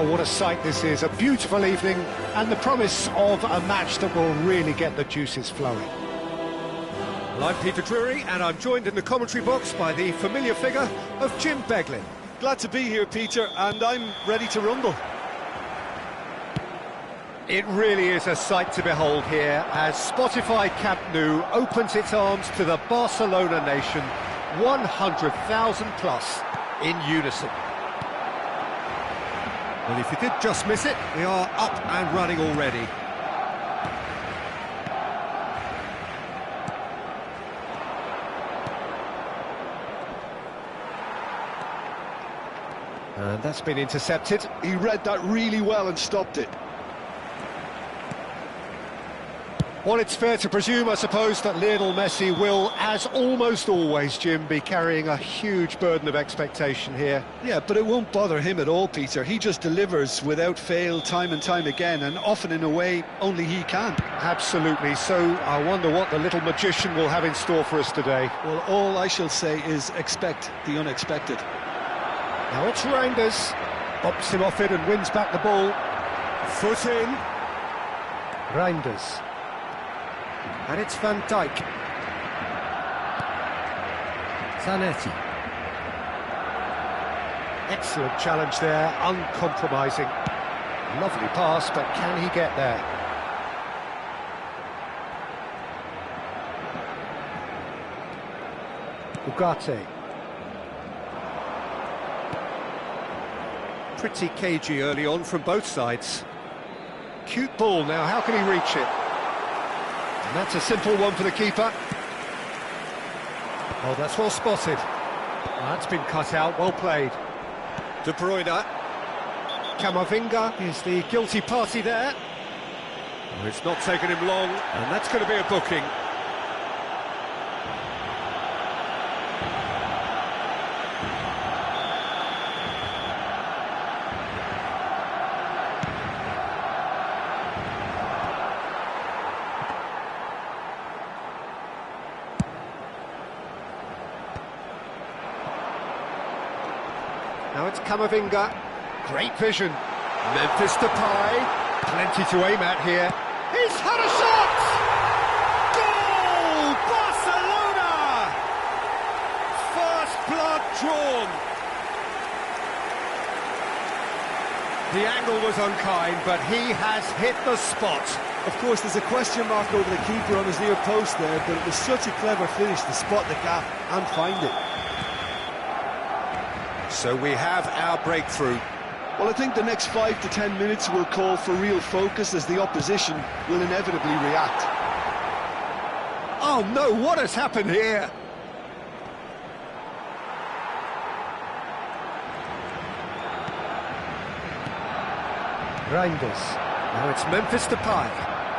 Well, what a sight this is. A beautiful evening and the promise of a match that will really get the juices flowing. Well, I'm Peter Drury, and I'm joined in the commentary box by the familiar figure of Jim Beglin. Glad to be here, Peter, and I'm ready to rumble. It really is a sight to behold here as Spotify Camp Nou opens its arms to the Barcelona nation, 100,000 plus in unison. Well, if you did just miss it, we are up and running already. And that's been intercepted. He read that really well and stopped it. Well, it's fair to presume, I suppose, that Lionel Messi will, as almost always, Jim, be carrying a huge burden of expectation here. Yeah, but it won't bother him at all, Peter. He just delivers without fail time and time again, and often in a way only he can. Absolutely. So I wonder what the little magician will have in store for us today. Well, all I shall say is expect the unexpected. Now it's Reinders. Bops him off it and wins back the ball. Foot in. Reinders. And it's Van Dijk. Zanetti. Excellent challenge there, uncompromising. Lovely pass, but can he get there? Ugarte. Pretty cagey early on from both sides. Cute ball now, how can he reach it? And that's a simple one for the keeper. Oh, that's well spotted. That's been cut out, well played. De Bruyne. Camavinga is the guilty party there. Oh, it's not taken him long, and that's going to be a booking. Now it's Camavinga. Great vision. Memphis Depay. Plenty to aim at here. He's had a shot! Goal! Barcelona! First blood drawn. The angle was unkind, but he has hit the spot. Of course, there's a question mark over the keeper on his near post there, but it was such a clever finish to spot the gap and find it. So we have our breakthrough. Well, I think the next 5 to 10 minutes will call for real focus as the opposition will inevitably react. Oh no, what has happened here? Reinders. Now it's Memphis Depay.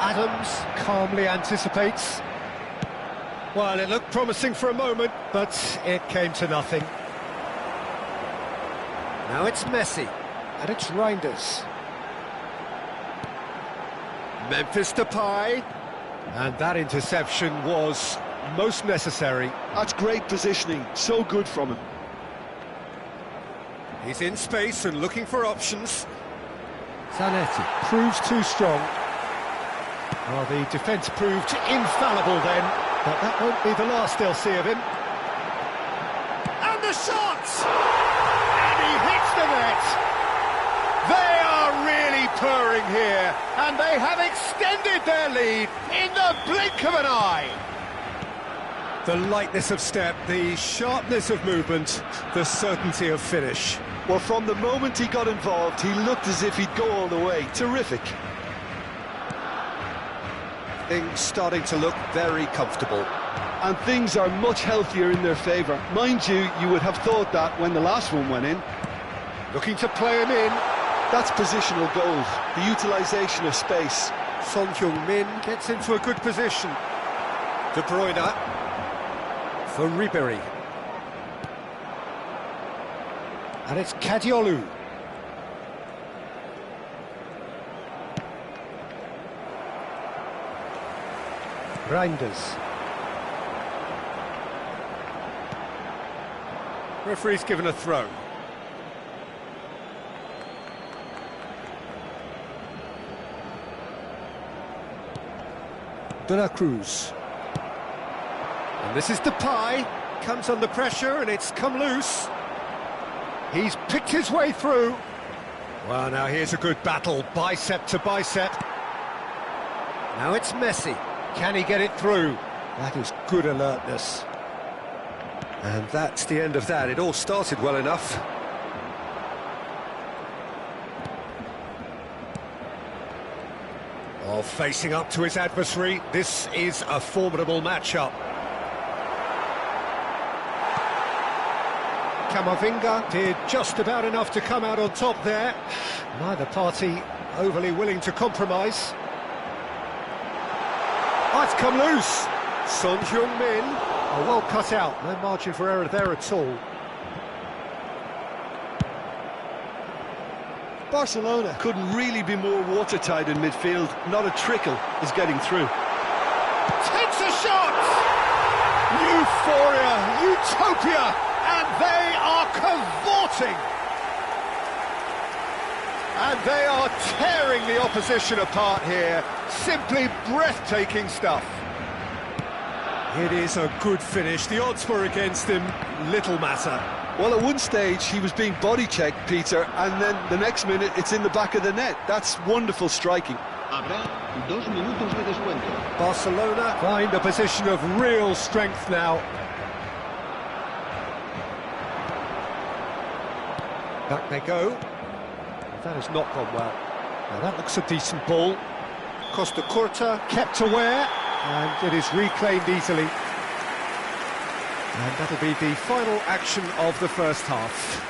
Adams calmly anticipates. Well, it looked promising for a moment, but it came to nothing. Now it's Messi, and it's Reinders. Memphis Depay. And that interception was most necessary. That's great positioning, so good from him. He's in space and looking for options. Zanetti proves too strong. Well, the defence proved infallible then, but that won't be the last they'll see of him. And the shot! The net. They are really purring here, and they have extended their lead in the blink of an eye. The lightness of step, the sharpness of movement, the certainty of finish. Well, from the moment he got involved, he looked as if he'd go all the way. Terrific. Things starting to look very comfortable. And things are much healthier in their favour. Mind you, you would have thought that when the last one went in. Looking to play him in. That's positional goals, the utilisation of space. Son Heung-min gets into a good position. De Bruyne for Ribéry. And it's Kadiolu. Reinders. Referee's given a throw. De La Cruz. And this is Depay. Comes under pressure and it's come loose. He's picked his way through. Well, now here's a good battle, bicep to bicep. Now it's Messi. Can he get it through? That is good alertness. And that's the end of that. It all started well enough. Oh, facing up to his adversary. This is a formidable matchup. Camavinga did just about enough to come out on top there. Neither party overly willing to compromise. Oh, it's come loose. Son Heung-min. Oh, well cut out. No margin for error there at all. Barcelona couldn't really be more watertight in midfield. Not a trickle is getting through. Takes a shot! Euphoria, utopia, and they are cavorting! And they are tearing the opposition apart here. Simply breathtaking stuff. It is a good finish. The odds were against him. Little matter. Well, at one stage he was being body-checked, Peter, and then the next minute it's in the back of the net. That's wonderful striking. Barcelona find a position of real strength now. Back they go. That has not gone well. Now that looks a decent ball. Costa Curta kept aware, and it is reclaimed easily. And that'll be the final action of the first half.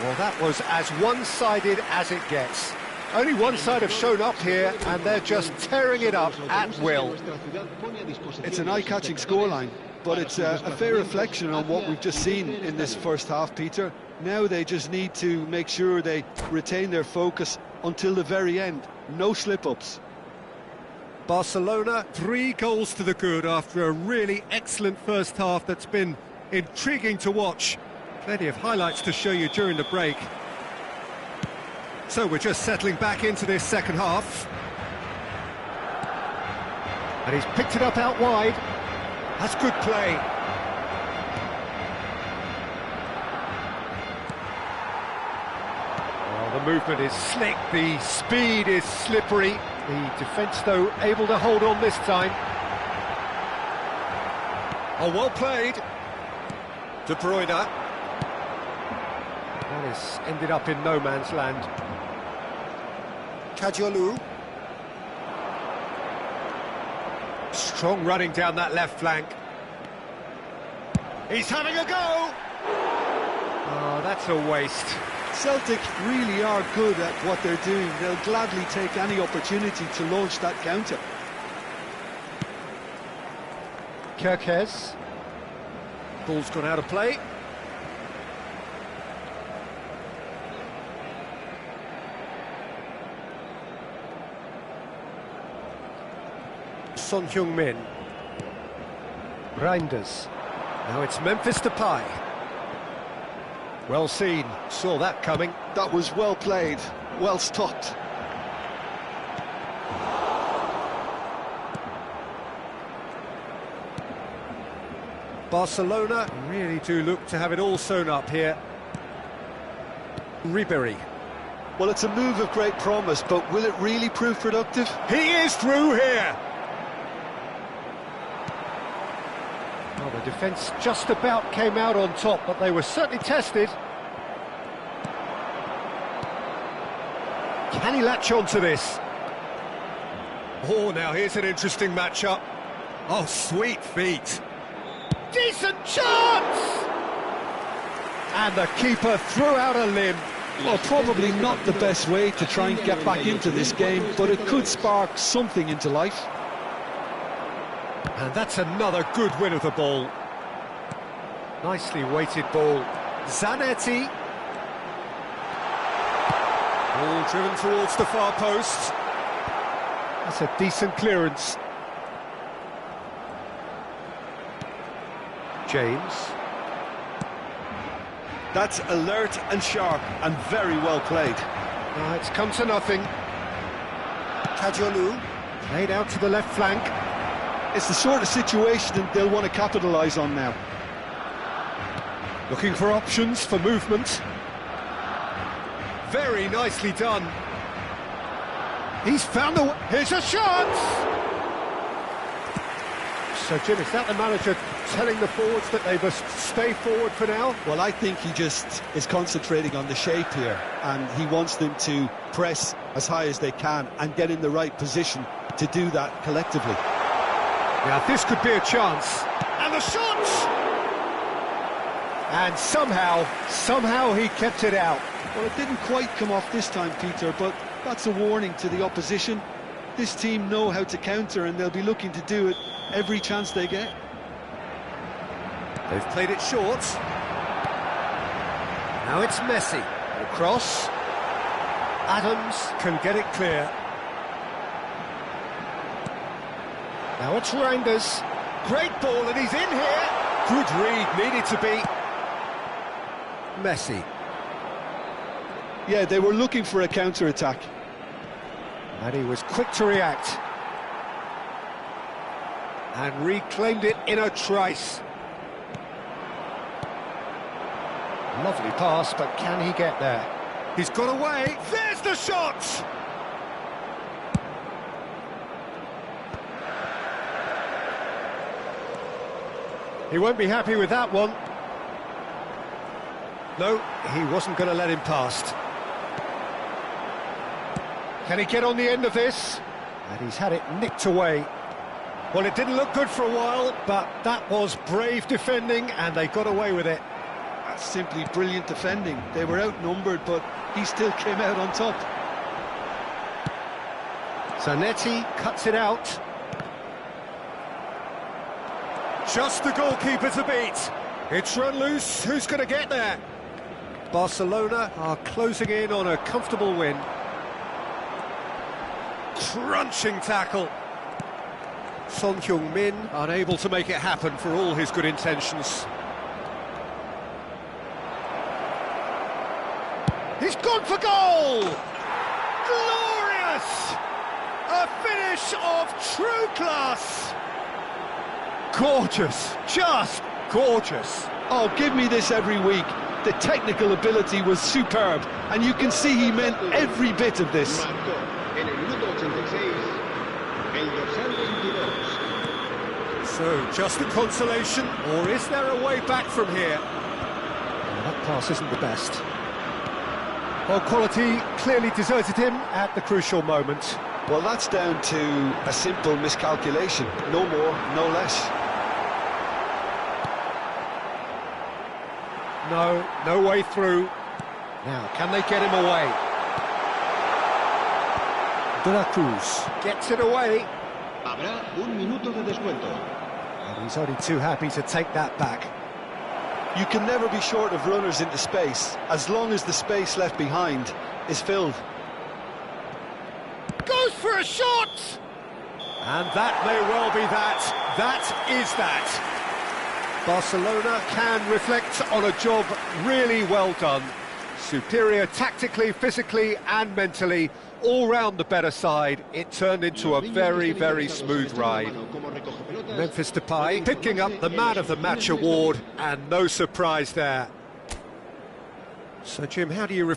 Well, that was as one-sided as it gets. Only one side have shown up here, and they're just tearing it up at will. It's an eye-catching scoreline, but it's a fair reflection on what we've just seen in this first half, Peter. Now they just need to make sure they retain their focus until the very end. No slip-ups. Barcelona, 3 goals to the good after a really excellent first half that's been intriguing to watch. Plenty of highlights to show you during the break. So we're just settling back into this second half. And he's picked it up out wide. That's good play. Well, the movement is slick, the speed is slippery. The defence, though, able to hold on this time. Oh, well played. De Bruyne. That has ended up in no man's land. Kajolu. Strong running down that left flank. He's having a go! Oh, that's a waste. Celtic really are good at what they're doing. They'll gladly take any opportunity to launch that counter. Kirkes. Ball's gone out of play. Son Heung-min. Reinders. Now it's Memphis Depay. Well seen, saw that coming. That was well played, well stopped. Barcelona really do look to have it all sewn up here. Ribéry. Well, it's a move of great promise, but will it really prove productive? He is through here! Well, the defence just about came out on top, but they were certainly tested. Can he latch on to this? Oh, now here's an interesting matchup. Oh, sweet feet. Decent chance! And the keeper threw out a limb. Well, probably not the best way to try and get back into this game, but it could spark something into life. And that's another good win of the ball. Nicely weighted ball. Zanetti. Ball driven towards the far post. That's a decent clearance. James. That's alert and sharp and very well played. It's come to nothing. Kajolu. Played out to the left flank. It's the sort of situation that they'll want to capitalise on now. Looking for options for movement. Very nicely done. He's found the... Here's a chance! So, Jim, is that the manager telling the forwards that they must stay forward for now? Well, I think he just is concentrating on the shape here, and he wants them to press as high as they can and get in the right position to do that collectively. Now, this could be a chance. And the shot! And somehow he kept it out. Well, it didn't quite come off this time, Peter, but that's a warning to the opposition. This team know how to counter, and they'll be looking to do it every chance they get. They've played it short. Now it's Messi. Across. Adams can get it clear. Now it's Reinders. Great ball, and he's in here. Good read, needed to be. Messi. Yeah, they were looking for a counter-attack. And he was quick to react. And reclaimed it in a trice. Lovely pass, but can he get there? He's got away. There's the shot! He won't be happy with that one. No, he wasn't going to let him past. Can he get on the end of this? And he's had it nicked away. Well, it didn't look good for a while, but that was brave defending, and they got away with it. That's simply brilliant defending. They were outnumbered, but he still came out on top. Zanetti cuts it out. Just the goalkeeper to beat. It's run loose. Who's going to get there? Barcelona are closing in on a comfortable win. Crunching tackle. Son Heung-min unable to make it happen for all his good intentions. He's gone for goal! Glorious! A finish of true class! Gorgeous, just gorgeous. Oh, give me this every week. The technical ability was superb, and you can see he meant every bit of this. So, just a consolation, or is there a way back from here? Well, that pass isn't the best. Well, quality clearly deserted him at the crucial moment. Well, that's down to a simple miscalculation. No more, no less. No way through. Now, can they get him away? De la Cruz gets it away. Habrá un minuto de descuento. And he's only too happy to take that back. You can never be short of runners into space, as long as the space left behind is filled. Goes for a shot! And that may well be that. That is that. Barcelona can reflect on a job really well done. Superior tactically, physically and mentally, all round the better side. It turned into a very, very smooth ride. Memphis Depay picking up the Man of the Match award, and no surprise there. So, Jim, how do you